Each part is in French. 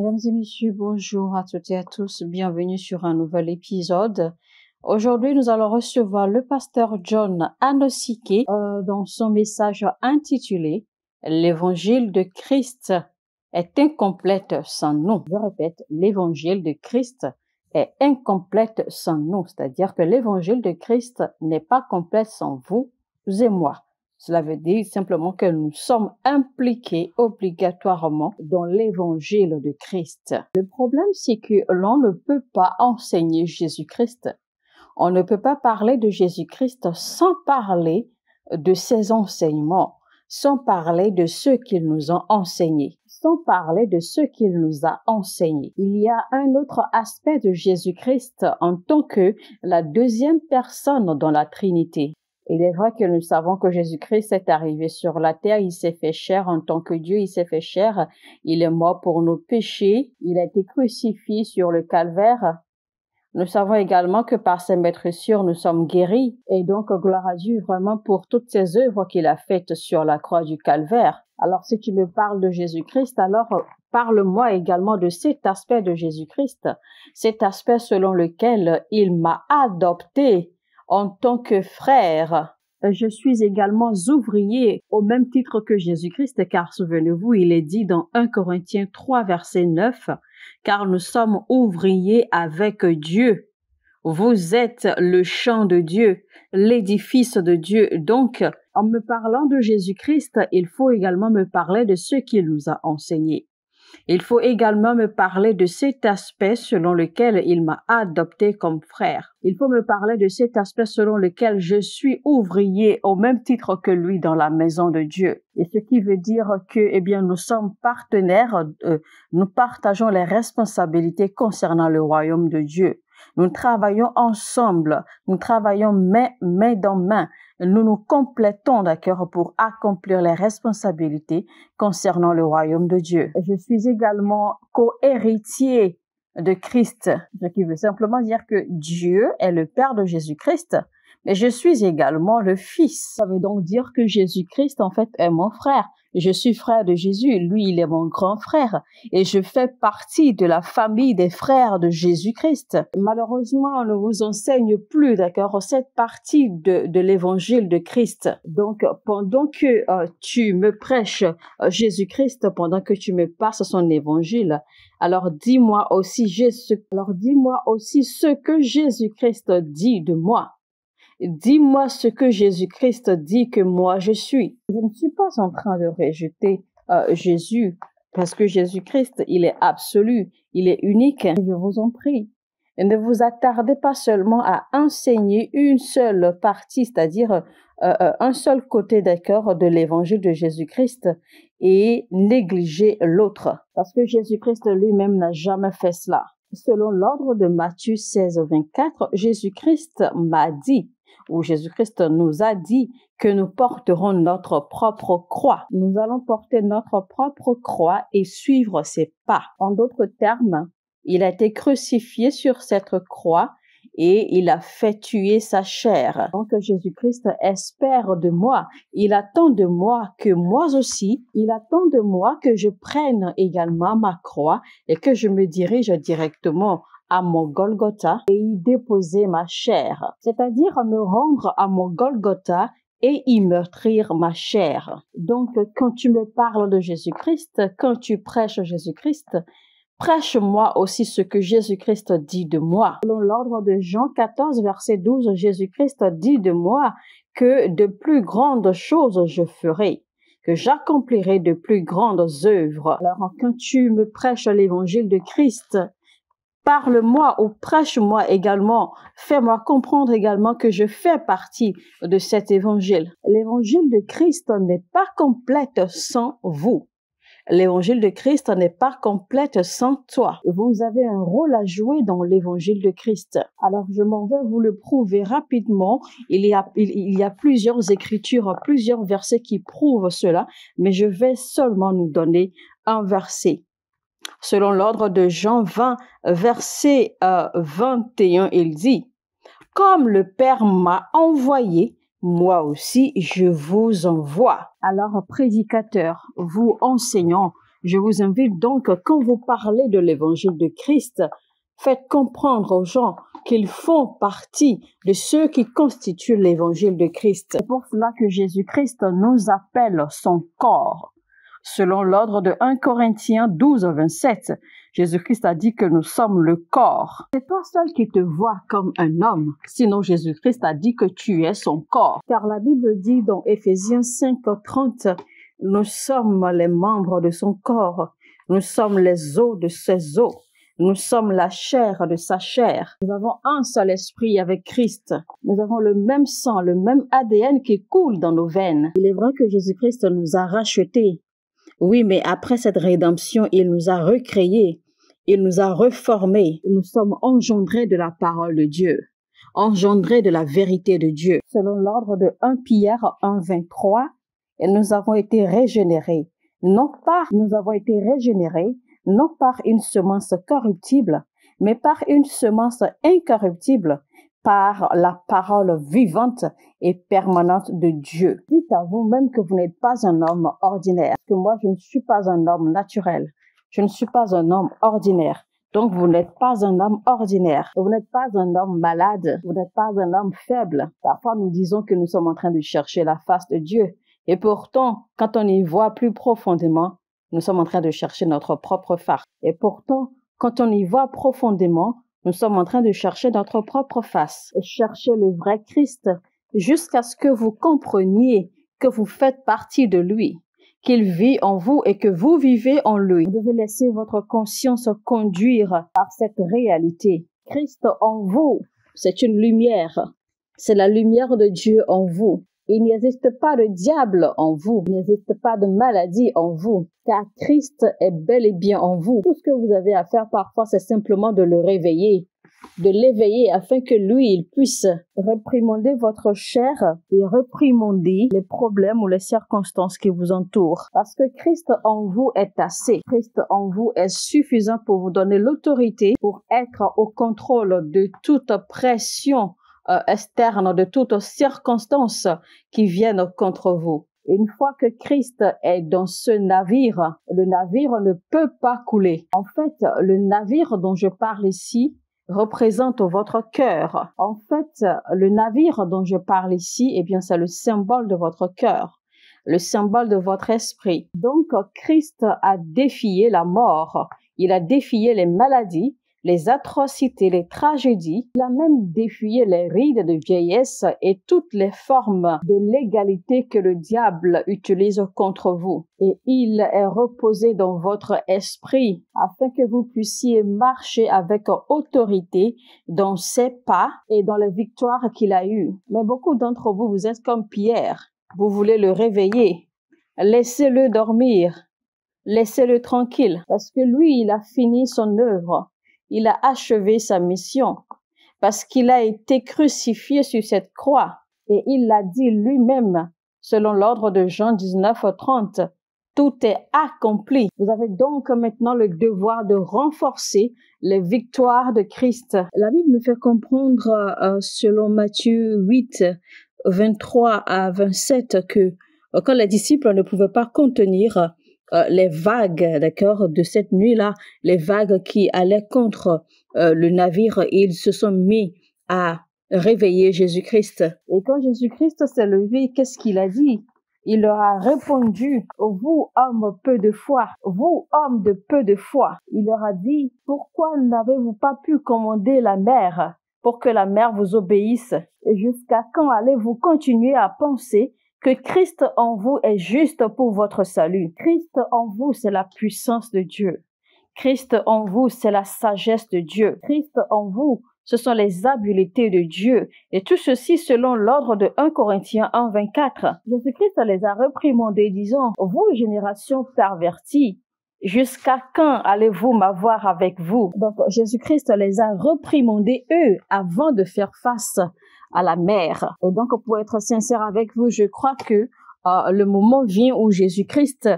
Mesdames et messieurs, bonjour à toutes et à tous. Bienvenue sur un nouvel épisode. Aujourd'hui, nous allons recevoir le pasteur John Anosike dans son message intitulé « L'évangile de Christ est incomplète sans nous ». Je répète, l'évangile de Christ est incomplète sans nous, c'est-à-dire que l'évangile de Christ n'est pas complète sans vous et moi. Cela veut dire simplement que nous sommes impliqués obligatoirement dans l'évangile de Christ. Le problème, c'est que l'on ne peut pas enseigner Jésus-Christ. On ne peut pas parler de Jésus-Christ sans parler de ses enseignements, sans parler de ceux qu'il nous a enseignés, sans parler de ce qu'il nous a enseigné. Il y a un autre aspect de Jésus-Christ en tant que la deuxième personne dans la Trinité. Il est vrai que nous savons que Jésus-Christ est arrivé sur la terre, il s'est fait chair en tant que Dieu, il s'est fait chair, il est mort pour nos péchés, il a été crucifié sur le calvaire. Nous savons également que par ses meurtrissures, nous sommes guéris. Et donc, gloire à Dieu vraiment pour toutes ces œuvres qu'il a faites sur la croix du calvaire. Alors, si tu me parles de Jésus-Christ, alors parle-moi également de cet aspect de Jésus-Christ, cet aspect selon lequel il m'a adopté en tant que frère. Je suis également ouvrier au même titre que Jésus-Christ, car souvenez-vous, il est dit dans 1 Corinthiens 3, verset 9, « Car nous sommes ouvriers avec Dieu. Vous êtes le champ de Dieu, l'édifice de Dieu. » Donc, en me parlant de Jésus-Christ, il faut également me parler de ce qu'il nous a enseigné. Il faut également me parler de cet aspect selon lequel il m'a adopté comme frère. Il faut me parler de cet aspect selon lequel je suis ouvrier au même titre que lui dans la maison de Dieu. Et ce qui veut dire que, nous sommes partenaires, nous partageons les responsabilités concernant le royaume de Dieu. Nous travaillons ensemble, nous travaillons main dans main. Nous nous complétons, d'accord, pour accomplir les responsabilités concernant le royaume de Dieu. Je suis également co-héritier de Christ, ce qui veut simplement dire que Dieu est le Père de Jésus-Christ, mais je suis également le Fils. Ça veut donc dire que Jésus-Christ, en fait, est mon frère. Je suis frère de Jésus, lui, il est mon grand frère, et je fais partie de la famille des frères de Jésus-Christ. Malheureusement, on ne vous enseigne plus, d'accord, cette partie de l'évangile de Christ. Donc, pendant que tu me prêches Jésus-Christ, pendant que tu me passes son évangile, alors dis-moi aussi ce que Jésus-Christ dit de moi. Dis-moi ce que Jésus-Christ dit que moi je suis. Je ne suis pas en train de rejeter Jésus parce que Jésus-Christ, il est absolu, il est unique. Je vous en prie. Et ne vous attardez pas seulement à enseigner une seule partie, c'est-à-dire un seul côté, d'accord, de l'évangile de Jésus-Christ et négliger l'autre. Parce que Jésus-Christ lui-même n'a jamais fait cela. Selon l'ordre de Matthieu 16, 24, Jésus-Christ m'a dit, où Jésus-Christ nous a dit que nous porterons notre propre croix. Nous allons porter notre propre croix et suivre ses pas. En d'autres termes, il a été crucifié sur cette croix et il a fait tuer sa chair. Donc Jésus-Christ espère de moi, il attend de moi que moi aussi, il attend de moi que je prenne également ma croix et que je me dirige directement à mon Golgotha et y déposer ma chair, c'est-à-dire me rendre à mon Golgotha et y meurtrir ma chair. Donc, quand tu me parles de Jésus-Christ, quand tu prêches Jésus-Christ, prêche-moi aussi ce que Jésus-Christ dit de moi. Selon l'ordre de Jean 14, verset 12, Jésus-Christ dit de moi que de plus grandes choses je ferai, que j'accomplirai de plus grandes œuvres. Alors, quand tu me prêches l'évangile de Christ, parle-moi ou prêche-moi également, fais-moi comprendre également que je fais partie de cet évangile. L'évangile de Christ n'est pas complète sans vous. L'évangile de Christ n'est pas complète sans toi. Vous avez un rôle à jouer dans l'évangile de Christ. Alors, je m'en vais vous le prouver rapidement. Il y a plusieurs écritures, plusieurs versets qui prouvent cela, mais je vais seulement nous donner un verset. Selon l'ordre de Jean 20, verset 21, il dit « Comme le Père m'a envoyé, moi aussi je vous envoie. » Alors, prédicateurs, vous enseignants, Je vous invite donc, quand vous parlez de l'évangile de Christ, faites comprendre aux gens qu'ils font partie de ceux qui constituent l'évangile de Christ. C'est pour cela que Jésus-Christ nous appelle son corps. Selon l'ordre de 1 Corinthiens 12, 27, Jésus-Christ a dit que nous sommes le corps. C'est toi seul qui te vois comme un homme. Sinon, Jésus-Christ a dit que tu es son corps. Car la Bible dit dans Éphésiens 5, 30, nous sommes les membres de son corps. Nous sommes les os de ses os. Nous sommes la chair de sa chair. Nous avons un seul esprit avec Christ. Nous avons le même sang, le même ADN qui coule dans nos veines. Il est vrai que Jésus-Christ nous a rachetés. Oui, mais après cette rédemption, il nous a recréés. Il nous a reformés. Nous sommes engendrés de la parole de Dieu, engendrés de la vérité de Dieu. Selon l'ordre de 1 Pierre 1, 23, et nous avons été régénérés. Non par une semence corruptible, mais par une semence incorruptible, par la parole vivante et permanente de Dieu. Dites à vous-même que vous n'êtes pas un homme ordinaire, que moi je ne suis pas un homme naturel, je ne suis pas un homme ordinaire. Donc vous n'êtes pas un homme ordinaire, vous n'êtes pas un homme malade, vous n'êtes pas un homme faible. Parfois nous disons que nous sommes en train de chercher la face de Dieu, et pourtant quand on y voit plus profondément, nous sommes en train de chercher notre propre face. Et pourtant, quand on y voit profondément, nous sommes en train de chercher notre propre face. Et chercher le vrai Christ jusqu'à ce que vous compreniez que vous faites partie de lui, qu'il vit en vous et que vous vivez en lui. Vous devez laisser votre conscience conduire par cette réalité. Christ en vous, c'est une lumière. C'est la lumière de Dieu en vous. Il n'existe pas de diable en vous, il n'existe pas de maladie en vous, car Christ est bel et bien en vous. Tout ce que vous avez à faire parfois, c'est simplement de le réveiller, de l'éveiller afin que lui, il puisse réprimander votre chair et réprimander les problèmes ou les circonstances qui vous entourent. Parce que Christ en vous est assez. Christ en vous est suffisant pour vous donner l'autorité pour être au contrôle de toute pression externe, de toutes circonstances qui viennent contre vous. Une fois que Christ est dans ce navire, le navire ne peut pas couler. En fait, le navire dont je parle ici représente votre cœur. En fait, le navire dont je parle ici, eh bien, c'est le symbole de votre cœur, le symbole de votre esprit. Donc, Christ a défié la mort, il a défié les maladies, les atrocités, les tragédies. Il a même défié les rides de vieillesse et toutes les formes de légalité que le diable utilise contre vous. Et il est reposé dans votre esprit afin que vous puissiez marcher avec autorité dans ses pas et dans les victoires qu'il a eues. Mais beaucoup d'entre vous, vous êtes comme Pierre. Vous voulez le réveiller. Laissez-le dormir. Laissez-le tranquille parce que lui, il a fini son œuvre. Il a achevé sa mission parce qu'il a été crucifié sur cette croix. Et il l'a dit lui-même, selon l'ordre de Jean 19, 30, tout est accompli. Vous avez donc maintenant le devoir de renforcer les victoires de Christ. La Bible nous fait comprendre, selon Matthieu 8, 23 à 27, que quand les disciples ne pouvaient pas contenir les vagues, d'accord, de cette nuit-là, les vagues qui allaient contre le navire, ils se sont mis à réveiller Jésus-Christ. Et quand Jésus-Christ s'est levé, qu'est-ce qu'il a dit? Il leur a répondu, vous, hommes peu de foi, vous, hommes de peu de foi. Il leur a dit, pourquoi n'avez-vous pas pu commander la mer pour que la mer vous obéisse? Et jusqu'à quand allez-vous continuer à penser que Christ en vous est juste pour votre salut? Christ en vous, c'est la puissance de Dieu. Christ en vous, c'est la sagesse de Dieu. Christ en vous, ce sont les habiletés de Dieu. Et tout ceci selon l'ordre de 1 Corinthiens 1, 24. Jésus-Christ les a réprimandés, disant, vous, génération pervertie, jusqu'à quand allez-vous m'avoir avec vous? Donc, Jésus-Christ les a réprimandés, eux, avant de faire face à la mer. Et donc, pour être sincère avec vous, je crois que le moment vient où Jésus-Christ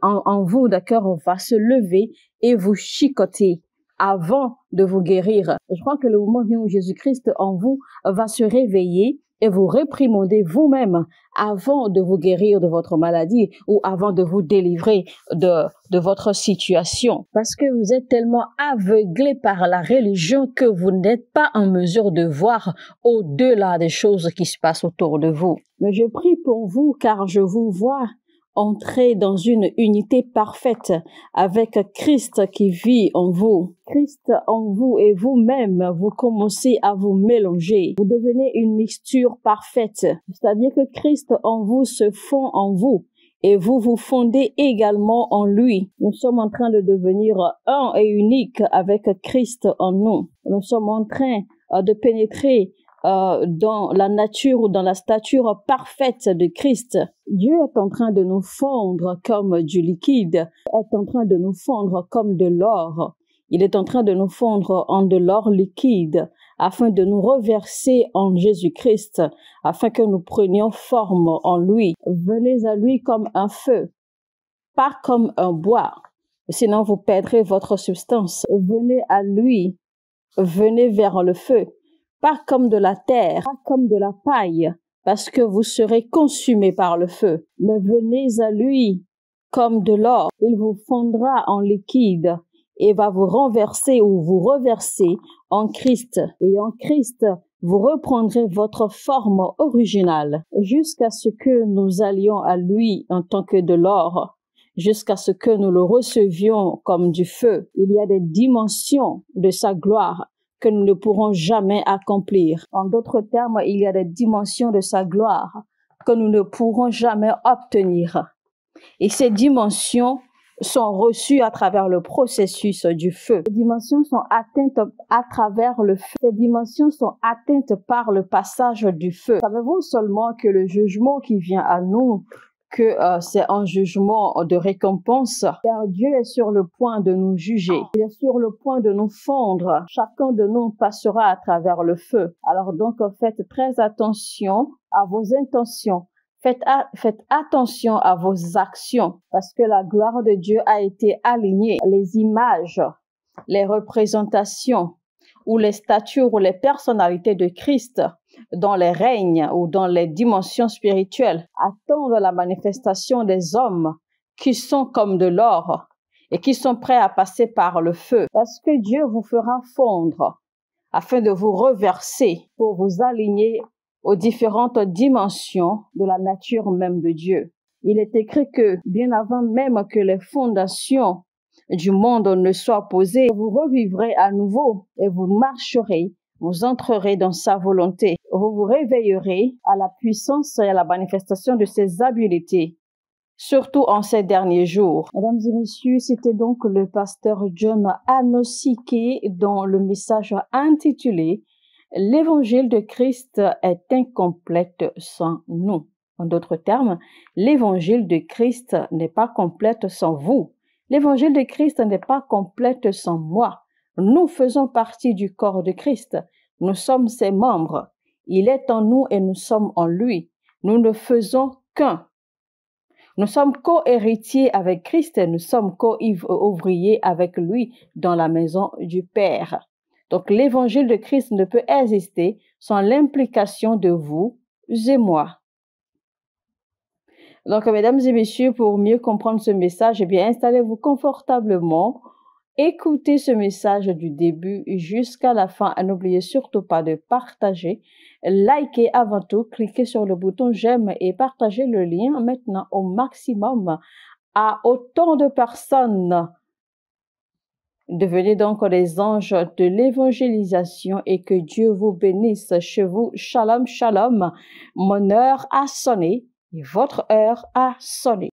en vous, d'accord, va se lever et vous chicoter avant de vous guérir. Je crois que le moment vient où Jésus-Christ en vous va se réveiller et vous réprimandez vous-même avant de vous guérir de votre maladie ou avant de vous délivrer de votre situation. Parce que vous êtes tellement aveuglé par la religion que vous n'êtes pas en mesure de voir au-delà des choses qui se passent autour de vous. Mais je prie pour vous car je vous vois entrer dans une unité parfaite avec Christ qui vit en vous. Christ en vous et vous-même, vous commencez à vous mélanger. Vous devenez une mixture parfaite. C'est-à-dire que Christ en vous se fond en vous et vous vous fondez également en lui. Nous sommes en train de devenir un et unique avec Christ en nous. Nous sommes en train de pénétrer dans la nature ou dans la stature parfaite de Christ. Dieu est en train de nous fondre comme du liquide, est en train de nous fondre comme de l'or. Il est en train de nous fondre en de l'or liquide afin de nous reverser en Jésus-Christ, afin que nous prenions forme en lui. Venez à lui comme un feu, pas comme un bois, sinon vous perdrez votre substance. Venez à lui, venez vers le feu. Pas comme de la terre, pas comme de la paille, parce que vous serez consumés par le feu. Mais venez à lui comme de l'or. Il vous fondra en liquide et va vous renverser ou vous reverser en Christ. Et en Christ, vous reprendrez votre forme originale jusqu'à ce que nous allions à lui en tant que de l'or, jusqu'à ce que nous le recevions comme du feu. Il y a des dimensions de sa gloire que nous ne pourrons jamais accomplir. En d'autres termes, il y a des dimensions de sa gloire que nous ne pourrons jamais obtenir. Et ces dimensions sont reçues à travers le processus du feu. Ces dimensions sont atteintes à travers le feu. Ces dimensions sont atteintes par le passage du feu. Savez-vous seulement que le jugement qui vient à nous, que c'est un jugement de récompense, car Dieu est sur le point de nous juger. Il est sur le point de nous fondre. Chacun de nous passera à travers le feu. Alors donc, faites très attention à vos intentions. Faites attention à vos actions, parce que la gloire de Dieu a été alignée. Les images, les représentations, ou les statues ou les personnalités de Christ dans les règnes ou dans les dimensions spirituelles attendent la manifestation des hommes qui sont comme de l'or et qui sont prêts à passer par le feu. Parce que Dieu vous fera fondre afin de vous reverser pour vous aligner aux différentes dimensions de la nature même de Dieu. Il est écrit que bien avant même que les fondations du monde ne soient posées, vous revivrez à nouveau et vous marcherez, vous entrerez dans sa volonté. Vous vous réveillerez à la puissance et à la manifestation de ses habiletés, surtout en ces derniers jours. Mesdames et messieurs, c'était donc le pasteur John Anosike dans le message intitulé « L'évangile de Christ est incomplète sans nous ». En d'autres termes, l'évangile de Christ n'est pas complète sans vous. L'évangile de Christ n'est pas complète sans moi. Nous faisons partie du corps de Christ. Nous sommes ses membres. Il est en nous et nous sommes en lui. Nous ne faisons qu'un. Nous sommes co-héritiers avec Christ et nous sommes co-ouvriers avec lui dans la maison du Père. Donc l'évangile de Christ ne peut exister sans l'implication de vous et moi. Donc, mesdames et messieurs, pour mieux comprendre ce message, eh bien, installez-vous confortablement, écoutez ce message du début jusqu'à la fin. Et n'oubliez surtout pas de partager, liker avant tout, cliquez sur le bouton j'aime et partagez le lien maintenant au maximum à autant de personnes. Devenez donc les anges de l'évangélisation et que Dieu vous bénisse chez vous. Shalom, shalom. Mon heure a sonné. Et votre heure a sonné.